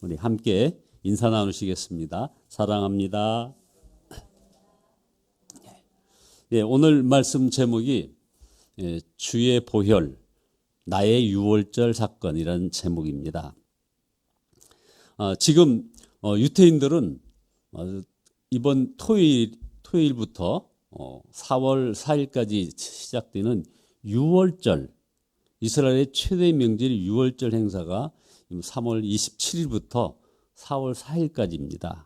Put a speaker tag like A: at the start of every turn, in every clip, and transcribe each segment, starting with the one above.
A: 우리 함께 인사 나누시겠습니다. 사랑합니다. 오늘 말씀 제목이 주의 보혈, 나의 유월절 사건이라는 제목입니다. 지금 유태인들은 이번 토요일부터 4월 4일까지 시작되는 유월절, 이스라엘의 최대 명절 유월절 행사가 3월 27일부터 4월 4일까지입니다.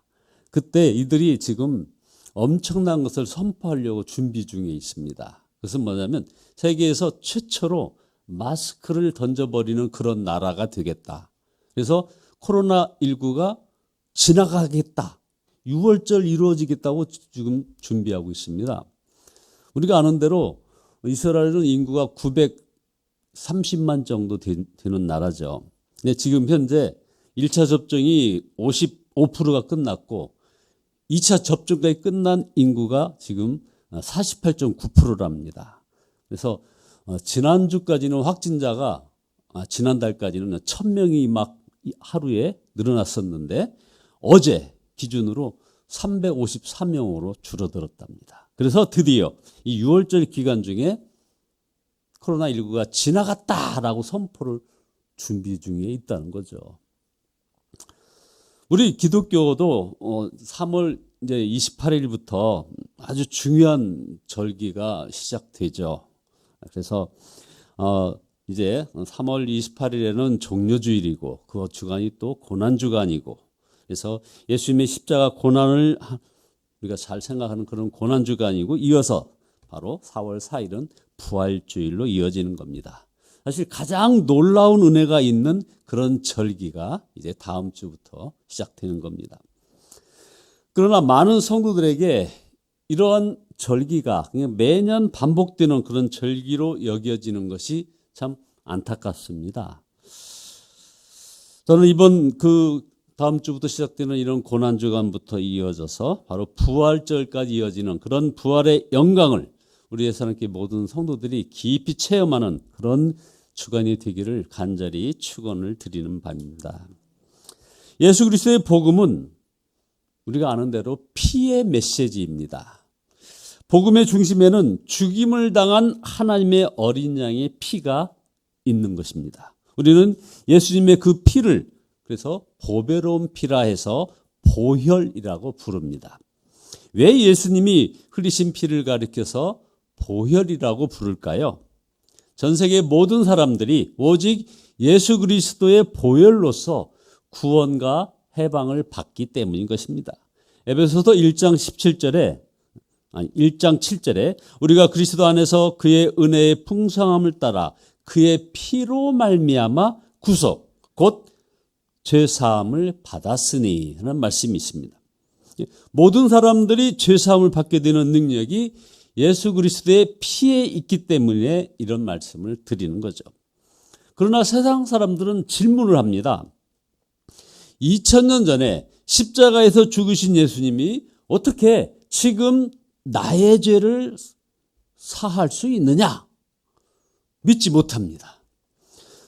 A: 그때 이들이 지금 엄청난 것을 선포하려고 준비 중에 있습니다. 그것은 뭐냐면 세계에서 최초로 마스크를 던져버리는 그런 나라가 되겠다. 그래서 코로나19가 지나가겠다. 6월절 이루어지겠다고 지금 준비하고 있습니다. 우리가 아는 대로 이스라엘은 인구가 930만 정도 되는 나라죠. 근데 지금 현재 1차 접종이 55%가 끝났고 2차 접종까지 끝난 인구가 지금 48.9%랍니다. 그래서 지난주까지는 확진자가 지난달까지는 1000명이 막 하루에 늘어났었는데 어제 기준으로 354명으로 줄어들었답니다. 그래서 드디어 이 6월절 기간 중에 코로나19가 지나갔다라고 선포를 준비 중에 있다는 거죠. 우리 기독교도 3월 이제 28일부터 아주 중요한 절기가 시작되죠. 그래서 이제 3월 28일에는 종려주일이고 그 주간이 또 고난주간이고, 그래서 예수님의 십자가 고난을 우리가 잘 생각하는 그런 고난주간이고, 이어서 바로 4월 4일은 부활주일로 이어지는 겁니다. 사실 가장 놀라운 은혜가 있는 그런 절기가 이제 다음 주부터 시작되는 겁니다. 그러나 많은 성도들에게 이러한 절기가 그냥 매년 반복되는 그런 절기로 여겨지는 것이 참 안타깝습니다. 저는 이번 다음 주부터 시작되는 이런 고난주간부터 이어져서 바로 부활절까지 이어지는 그런 부활의 영광을 우리의 사랑교회 모든 성도들이 깊이 체험하는 그런 주간이 되기를 간절히 축원을 드리는 바입니다. 예수 그리스도의 복음은 우리가 아는 대로 피의 메시지입니다. 복음의 중심에는 죽임을 당한 하나님의 어린 양의 피가 있는 것입니다. 우리는 예수님의 그 피를 그래서 보배로운 피라 해서 보혈이라고 부릅니다. 왜 예수님이 흘리신 피를 가리켜서 보혈이라고 부를까요? 전 세계 모든 사람들이 오직 예수 그리스도의 보혈로서 구원과 해방을 받기 때문인 것입니다. 에베소서 1장 7절에 우리가 그리스도 안에서 그의 은혜의 풍성함을 따라 그의 피로 말미암아 구속 곧 죄사함을 받았으니 하는 말씀이 있습니다. 모든 사람들이 죄사함을 받게 되는 능력이 예수 그리스도의 피에 있기 때문에 이런 말씀을 드리는 거죠. 그러나 세상 사람들은 질문을 합니다. 2000년 전에 십자가에서 죽으신 예수님이 어떻게 지금 나의 죄를 사할 수 있느냐? 믿지 못합니다.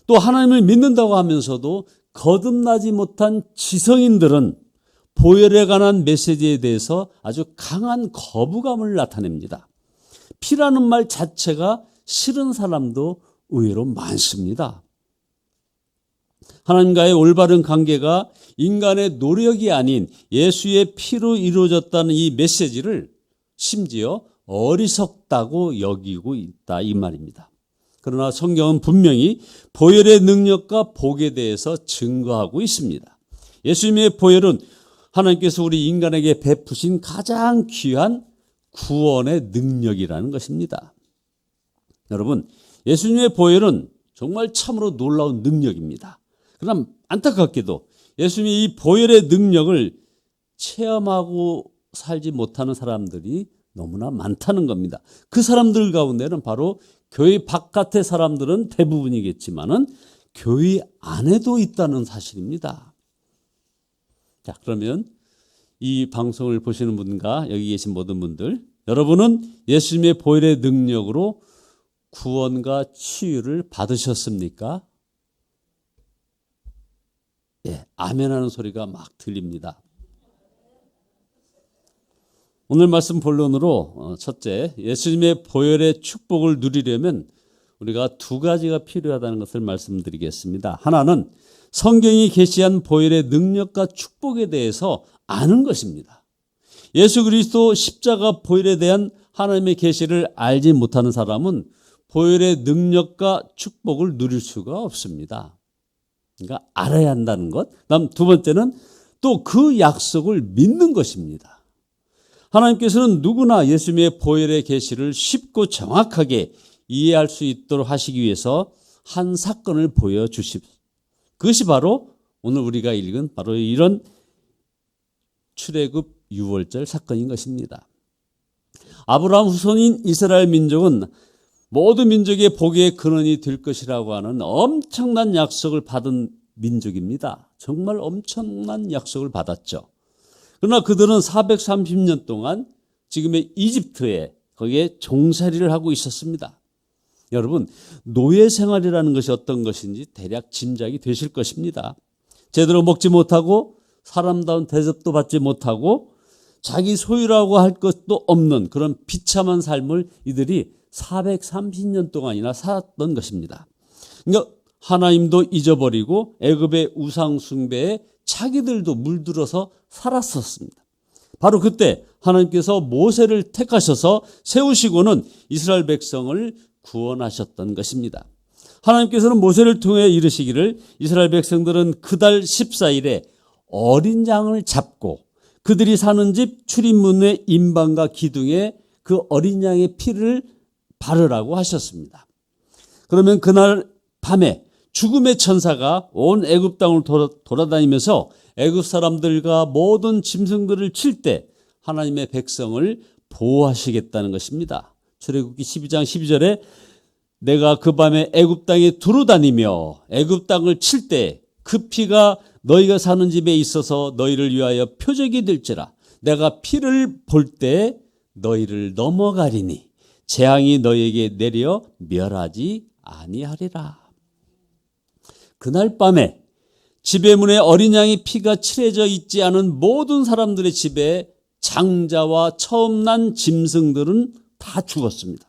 A: 또 하나님을 믿는다고 하면서도 거듭나지 못한 지성인들은 보혈에 관한 메시지에 대해서 아주 강한 거부감을 나타냅니다. 피라는 말 자체가 싫은 사람도 의외로 많습니다. 하나님과의 올바른 관계가 인간의 노력이 아닌 예수의 피로 이루어졌다는 이 메시지를 심지어 어리석다고 여기고 있다 이 말입니다. 그러나 성경은 분명히 보혈의 능력과 복에 대해서 증거하고 있습니다. 예수님의 보혈은 하나님께서 우리 인간에게 베푸신 가장 귀한 구원의 능력이라는 것입니다. 여러분, 예수님의 보혈은 정말 참으로 놀라운 능력입니다. 그러나 안타깝게도 예수님이 이 보혈의 능력을 체험하고 살지 못하는 사람들이 너무나 많다는 겁니다. 그 사람들 가운데는 바로 교회 바깥의 사람들은 대부분이겠지만은 교회 안에도 있다는 사실입니다. 자, 그러면 이 방송을 보시는 분과 여기 계신 모든 분들, 여러분은 예수님의 보혈의 능력으로 구원과 치유를 받으셨습니까? 아멘하는 소리가 막 들립니다. 오늘 말씀 본론으로 첫째, 예수님의 보혈의 축복을 누리려면 우리가 두 가지가 필요하다는 것을 말씀드리겠습니다. 하나는 성경이 계시한 보혈의 능력과 축복에 대해서 아는 것입니다. 예수 그리스도 십자가 보혈에 대한 하나님의 계시를 알지 못하는 사람은 보혈의 능력과 축복을 누릴 수가 없습니다. 그러니까 알아야 한다는 것. 다음 두 번째는 또 그 약속을 믿는 것입니다. 하나님께서는 누구나 예수님의 보혈의 계시를 쉽고 정확하게 이해할 수 있도록 하시기 위해서 한 사건을 보여주십니다. 그것이 바로 오늘 우리가 읽은 바로 이런 출애굽 유월절 사건인 것입니다. 아브라함 후손인 이스라엘 민족은 모든 민족의 복의 근원이 될 것이라고 하는 엄청난 약속을 받은 민족입니다. 정말 엄청난 약속을 받았죠. 그러나 그들은 430년 동안 지금의 이집트에 거기에 종살이를 하고 있었습니다. 여러분, 노예 생활이라는 것이 어떤 것인지 대략 짐작이 되실 것입니다. 제대로 먹지 못하고 사람다운 대접도 받지 못하고 자기 소유라고 할 것도 없는 그런 비참한 삶을 이들이 430년 동안이나 살았던 것입니다. 그러니까 하나님도 잊어버리고 애굽의 우상 숭배에 자기들도 물들어서 살았었습니다. 바로 그때 하나님께서 모세를 택하셔서 세우시고는 이스라엘 백성을 구원하셨던 것입니다. 하나님께서는 모세를 통해 이르시기를 이스라엘 백성들은 그달 14일에 어린 양을 잡고 그들이 사는 집 출입문의 임방과 기둥에 그 어린 양의 피를 바르라고 하셨습니다. 그러면 그날 밤에 죽음의 천사가 온 애굽 땅을 돌아다니면서 애굽 사람들과 모든 짐승들을 칠 때 하나님의 백성을 보호하시겠다는 것입니다. 출애굽기 12장 12절에 내가 그 밤에 애굽 땅에 두루다니며 애굽 땅을 칠 때 그 피가 너희가 사는 집에 있어서 너희를 위하여 표적이 될지라 내가 피를 볼 때 너희를 넘어가리니 재앙이 너희에게 내려 멸하지 아니하리라. 그날 밤에 집의 문에 어린 양의 피가 칠해져 있지 않은 모든 사람들의 집에 장자와 처음 난 짐승들은 다 죽었습니다.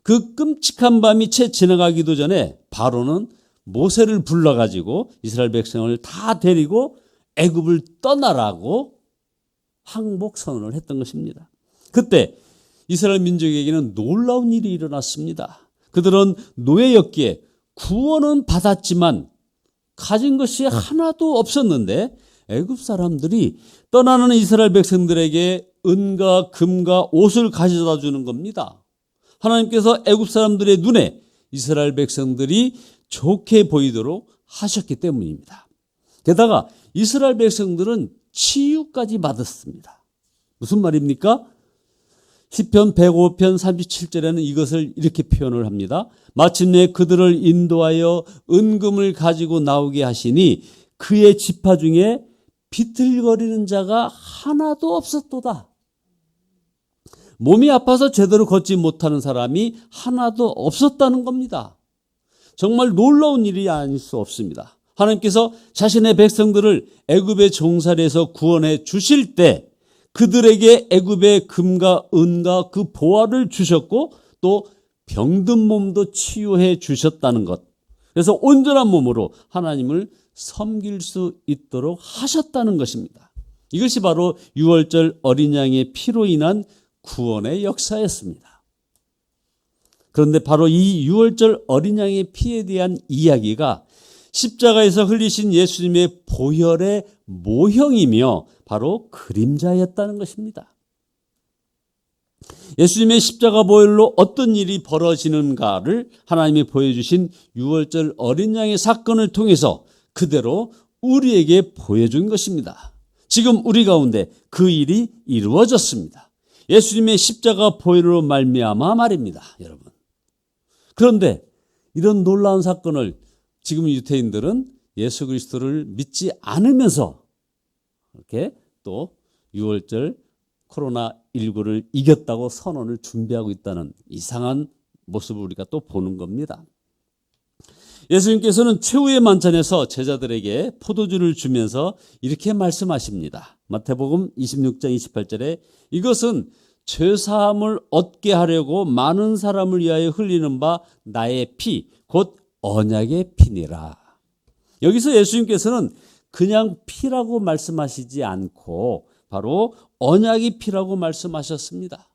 A: 그 끔찍한 밤이 채 지나가기도 전에 바로는 모세를 불러가지고 이스라엘 백성을 다 데리고 애굽을 떠나라고 항복 선언을 했던 것입니다. 그때 이스라엘 민족에게는 놀라운 일이 일어났습니다. 그들은 노예였기에 구원은 받았지만 가진 것이 하나도 없었는데 애굽 사람들이 떠나는 이스라엘 백성들에게 은과 금과 옷을 가져다 주는 겁니다. 하나님께서 애굽 사람들의 눈에 이스라엘 백성들이 좋게 보이도록 하셨기 때문입니다. 게다가 이스라엘 백성들은 치유까지 받았습니다. 무슨 말입니까? 시편 105편 37절에는 이것을 이렇게 표현을 합니다. 마침내 그들을 인도하여 은금을 가지고 나오게 하시니 그의 지파 중에 비틀거리는 자가 하나도 없었도다. 몸이 아파서 제대로 걷지 못하는 사람이 하나도 없었다는 겁니다. 정말 놀라운 일이 아닐 수 없습니다. 하나님께서 자신의 백성들을 애굽의 종살이에서 구원해 주실 때 그들에게 애굽의 금과 은과 그 보화를 주셨고 또 병든 몸도 치유해 주셨다는 것. 그래서 온전한 몸으로 하나님을 섬길 수 있도록 하셨다는 것입니다. 이것이 바로 유월절 어린 양의 피로 인한 구원의 역사였습니다. 그런데 바로 이 유월절 어린 양의 피에 대한 이야기가 십자가에서 흘리신 예수님의 보혈의 모형이며 바로 그림자였다는 것입니다. 예수님의 십자가 보혈로 어떤 일이 벌어지는가를 하나님이 보여주신 유월절 어린 양의 사건을 통해서 그대로 우리에게 보여준 것입니다. 지금 우리 가운데 그 일이 이루어졌습니다. 예수님의 십자가 보혈로 말미암아 말입니다, 여러분. 그런데 이런 놀라운 사건을 지금 유태인들은 예수 그리스도를 믿지 않으면서 이렇게 또 유월절 코로나19를 이겼다고 선언을 준비하고 있다는 이상한 모습을 우리가 또 보는 겁니다. 예수님께서는 최후의 만찬에서 제자들에게 포도주를 주면서 이렇게 말씀하십니다. 마태복음 26장 28절에 이것은 죄사함을 얻게 하려고 많은 사람을 위하여 흘리는 바 나의 피, 곧 언약의 피니라. 여기서 예수님께서는 그냥 피라고 말씀하시지 않고 바로 언약의 피라고 말씀하셨습니다.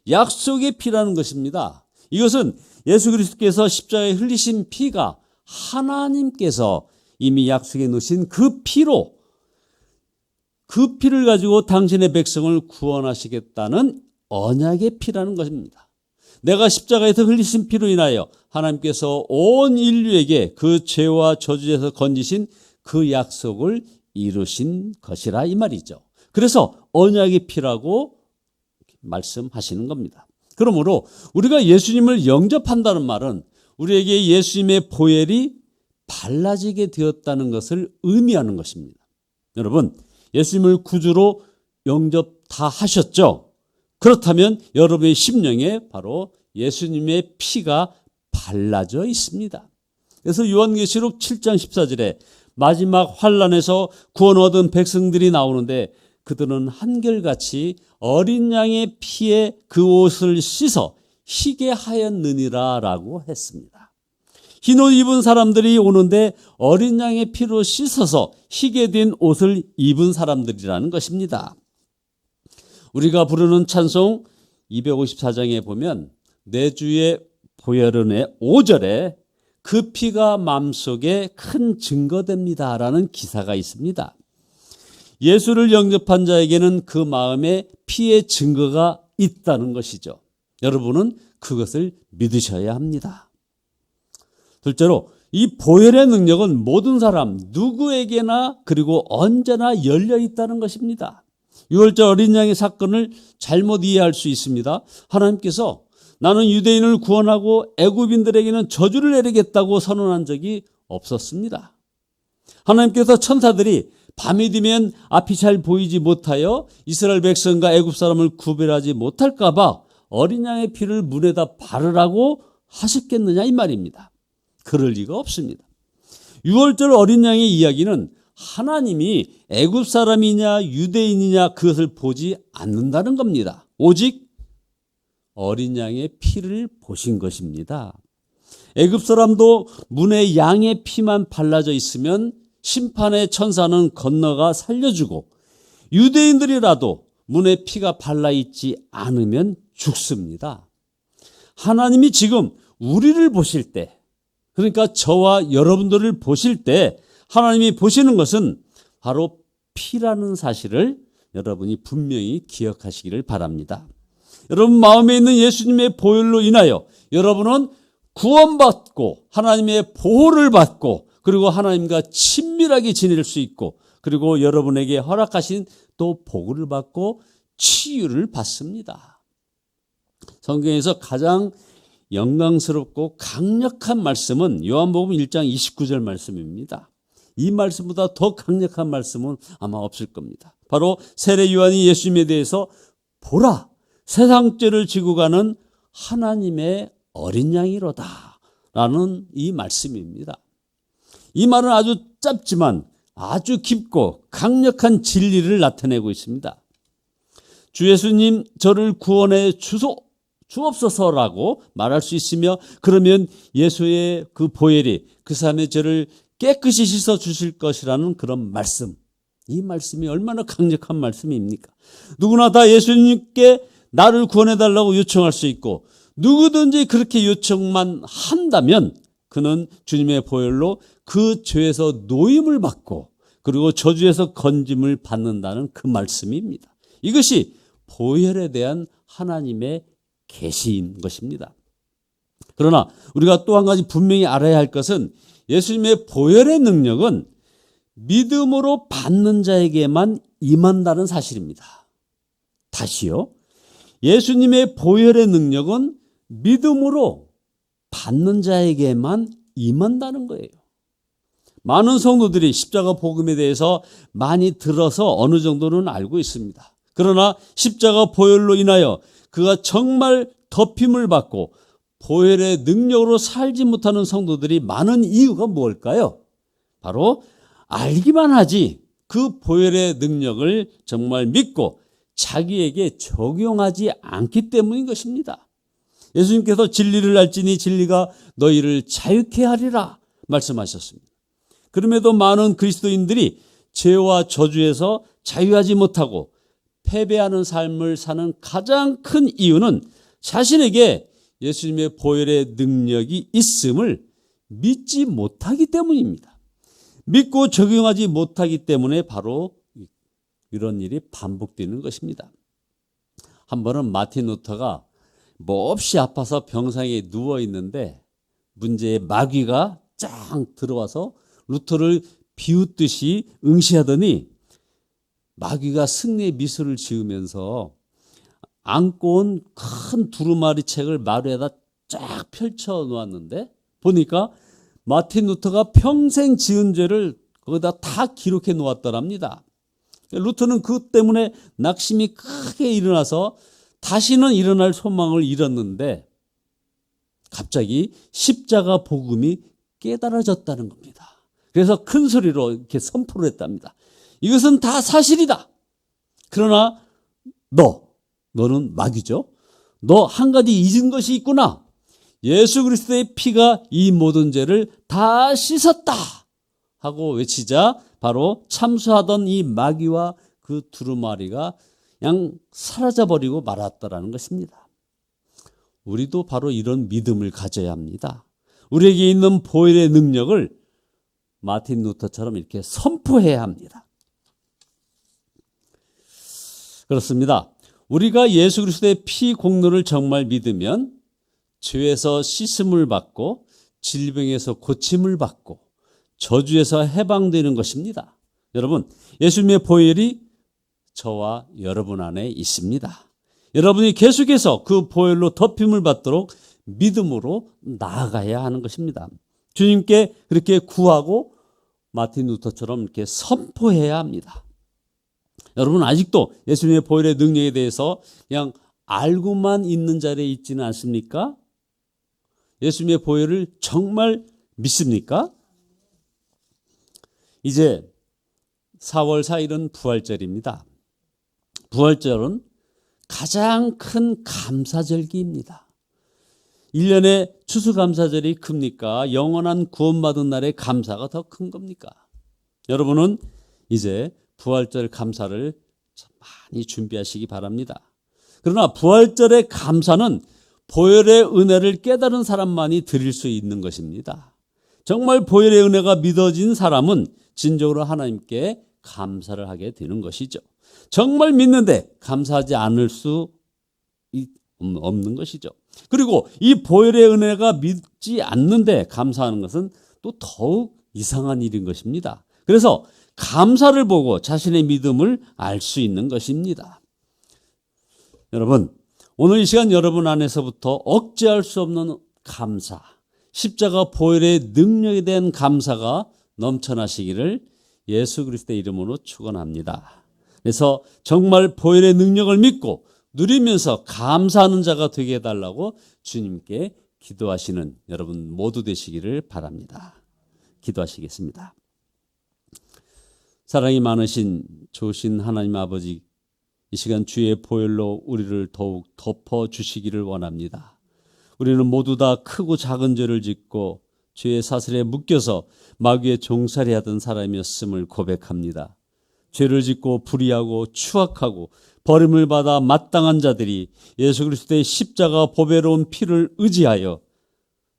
A: 약속의 피라는 것입니다. 이것은 예수 그리스도께서 십자가에 흘리신 피가 하나님께서 이미 약속해 놓으신 그 피로, 그 피를 가지고 당신의 백성을 구원하시겠다는 언약의 피라는 것입니다. 내가 십자가에서 흘리신 피로 인하여 하나님께서 온 인류에게 그 죄와 저주에서 건지신 그 약속을 이루신 것이라 이 말이죠. 그래서 언약의 피라고 말씀하시는 겁니다. 그러므로 우리가 예수님을 영접한다는 말은 우리에게 예수님의 보혈이 발라지게 되었다는 것을 의미하는 것입니다. 여러분, 예수님을 구주로 영접 다 하셨죠? 그렇다면 여러분의 심령에 바로 예수님의 피가 발라져 있습니다. 그래서 요한계시록 7장 14절에 마지막 환란에서 구원 얻은 백성들이 나오는데 그들은 한결같이 어린 양의 피에 그 옷을 씻어 희게 하였느니라 라고 했습니다. 흰 옷 입은 사람들이 오는데 어린 양의 피로 씻어서 희게 된 옷을 입은 사람들이라는 것입니다. 우리가 부르는 찬송 254장에 보면 내 주의 보혈은의 5절에 그 피가 마음속에 큰 증거됩니다 라는 기사가 있습니다. 예수를 영접한 자에게는 그 마음에 피의 증거가 있다는 것이죠. 여러분은 그것을 믿으셔야 합니다. 둘째로 이 보혈의 능력은 모든 사람 누구에게나 그리고 언제나 열려 있다는 것입니다. 유월절 어린 양의 사건을 잘못 이해할 수 있습니다. 하나님께서 나는 유대인을 구원하고 애굽인들에게는 저주를 내리겠다고 선언한 적이 없었습니다. 하나님께서 천사들이 밤이 되면 앞이 잘 보이지 못하여 이스라엘 백성과 애굽 사람을 구별하지 못할까 봐 어린 양의 피를 문에다 바르라고 하셨겠느냐 이 말입니다. 그럴 리가 없습니다. 유월절 어린 양의 이야기는 하나님이 애굽 사람이냐 유대인이냐 그것을 보지 않는다는 겁니다. 오직 어린 양의 피를 보신 것입니다. 애굽 사람도 문에 양의 피만 발라져 있으면 심판의 천사는 건너가 살려주고 유대인들이라도 문에 피가 발라있지 않으면 죽습니다. 하나님이 지금 우리를 보실 때, 그러니까 저와 여러분들을 보실 때 하나님이 보시는 것은 바로 피라는 사실을 여러분이 분명히 기억하시기를 바랍니다. 여러분 마음에 있는 예수님의 보혈로 인하여 여러분은 구원받고 하나님의 보호를 받고 그리고 하나님과 친밀하게 지낼 수 있고 그리고 여러분에게 허락하신 또 복을 받고 치유를 받습니다. 성경에서 가장 영광스럽고 강력한 말씀은 요한복음 1장 29절 말씀입니다. 이 말씀보다 더 강력한 말씀은 아마 없을 겁니다. 바로 세례 요한이 예수님에 대해서 보라 세상 죄를 지고 가는 하나님의 어린 양이로다 라는 이 말씀입니다. 이 말은 아주 짧지만 아주 깊고 강력한 진리를 나타내고 있습니다. 주 예수님 저를 구원해 주옵소서라고 말할 수 있으며 그러면 예수의 그 보혈이 그 사람의 죄를 깨끗이 씻어 주실 것이라는 그런 말씀, 이 말씀이 얼마나 강력한 말씀입니까? 누구나 다 예수님께 나를 구원해달라고 요청할 수 있고 누구든지 그렇게 요청만 한다면 그는 주님의 보혈로 그 죄에서 노임을 받고 그리고 저주에서 건짐을 받는다는 그 말씀입니다. 이것이 보혈에 대한 하나님의 계시인 것입니다. 그러나 우리가 또 한 가지 분명히 알아야 할 것은 예수님의 보혈의 능력은 믿음으로 받는 자에게만 임한다는 사실입니다. 다시요. 예수님의 보혈의 능력은 믿음으로 받는 자에게만 임한다는 거예요. 많은 성도들이 십자가 복음에 대해서 많이 들어서 어느 정도는 알고 있습니다. 그러나 십자가 보혈로 인하여 그가 정말 덮임을 받고 보혈의 능력으로 살지 못하는 성도들이 많은 이유가 뭘까요? 바로 알기만 하지 그 보혈의 능력을 정말 믿고 자기에게 적용하지 않기 때문인 것입니다. 예수님께서 진리를 알지니 진리가 너희를 자유케 하리라 말씀하셨습니다. 그럼에도 많은 그리스도인들이 죄와 저주에서 자유하지 못하고 패배하는 삶을 사는 가장 큰 이유는 자신에게 예수님의 보혈의 능력이 있음을 믿지 못하기 때문입니다. 믿고 적용하지 못하기 때문에 바로 이런 일이 반복되는 것입니다. 한 번은 마틴 루터가 몹시 아파서 병상에 누워 있는데 문제의 마귀가 쫙 들어와서 루터를 비웃듯이 응시하더니 마귀가 승리의 미소를 지으면서 안고 온 큰 두루마리 책을 마루에다 쫙 펼쳐 놓았는데 보니까 마틴 루터가 평생 지은 죄를 거기다 다 기록해 놓았더랍니다. 루터는 그 때문에 낙심이 크게 일어나서 다시는 일어날 소망을 잃었는데 갑자기 십자가 복음이 깨달아졌다는 겁니다. 그래서 큰 소리로 이렇게 선포를 했답니다. 이것은 다 사실이다. 그러나 너는 마귀죠. 너 한 가지 잊은 것이 있구나. 예수 그리스도의 피가 이 모든 죄를 다 씻었다 하고 외치자 바로 참수하던 이 마귀와 그 두루마리가 그냥 사라져버리고 말았다라는 것입니다. 우리도 바로 이런 믿음을 가져야 합니다. 우리에게 있는 보혈의 능력을 마틴 루터처럼 이렇게 선포해야 합니다. 그렇습니다. 우리가 예수 그리스도의 피 공로를 정말 믿으면 죄에서 씻음을 받고 질병에서 고침을 받고 저주에서 해방되는 것입니다. 여러분, 예수님의 보혈이 저와 여러분 안에 있습니다. 여러분이 계속해서 그 보혈로 덮임을 받도록 믿음으로 나아가야 하는 것입니다. 주님께 그렇게 구하고 마틴 루터처럼 이렇게 선포해야 합니다. 여러분 아직도 예수님의 보혈의 능력에 대해서 그냥 알고만 있는 자리에 있지는 않습니까? 예수님의 보혈을 정말 믿습니까? 이제 4월 4일은 부활절입니다. 부활절은 가장 큰 감사절기입니다. 1년에 추수감사절이 큽니까? 영원한 구원받은 날의 감사가 더 큰 겁니까? 여러분은 이제 부활절 감사를 많이 준비하시기 바랍니다. 그러나 부활절의 감사는 보혈의 은혜를 깨달은 사람만이 드릴 수 있는 것입니다. 정말 보혈의 은혜가 믿어진 사람은 진정으로 하나님께 감사를 하게 되는 것이죠. 정말 믿는데 감사하지 않을 수 없는 것이죠. 그리고 이 보혈의 은혜가 믿지 않는데 감사하는 것은 또 더욱 이상한 일인 것입니다. 그래서 감사를 보고 자신의 믿음을 알 수 있는 것입니다. 여러분, 오늘 이 시간 여러분 안에서부터 억제할 수 없는 감사, 십자가 보혈의 능력에 대한 감사가 넘쳐나시기를 예수 그리스도의 이름으로 축원합니다. 그래서 정말 보혈의 능력을 믿고 누리면서 감사하는 자가 되게 해달라고 주님께 기도하시는 여러분 모두 되시기를 바랍니다. 기도하시겠습니다. 사랑이 많으신 좋으신 하나님 아버지, 이 시간 주의 보혈로 우리를 더욱 덮어주시기를 원합니다. 우리는 모두 다 크고 작은 죄를 짓고 죄의 사슬에 묶여서 마귀의 종살이 하던 사람이었음을 고백합니다. 죄를 짓고 불의하고 추악하고 버림을 받아 마땅한 자들이 예수 그리스도의 십자가 보배로운 피를 의지하여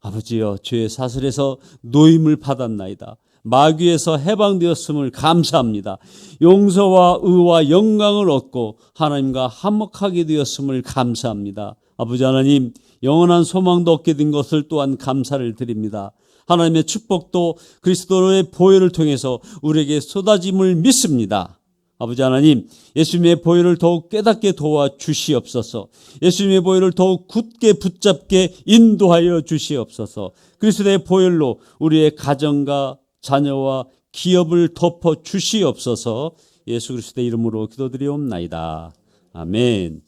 A: 아버지여 죄의 사슬에서 노임을 받았나이다. 마귀에서 해방되었음을 감사합니다. 용서와 의와 영광을 얻고 하나님과 화목하게 되었음을 감사합니다. 아버지 하나님, 영원한 소망도 얻게 된 것을 또한 감사를 드립니다. 하나님의 축복도 그리스도의 보혈을 통해서 우리에게 쏟아짐을 믿습니다. 아버지 하나님, 예수님의 보혈을 더욱 깨닫게 도와주시옵소서. 예수님의 보혈을 더욱 굳게 붙잡게 인도하여 주시옵소서. 그리스도의 보혈로 우리의 가정과 자녀와 기업을 덮어 주시옵소서. 예수 그리스도의 이름으로 기도드리옵나이다. 아멘.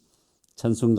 A: 찬송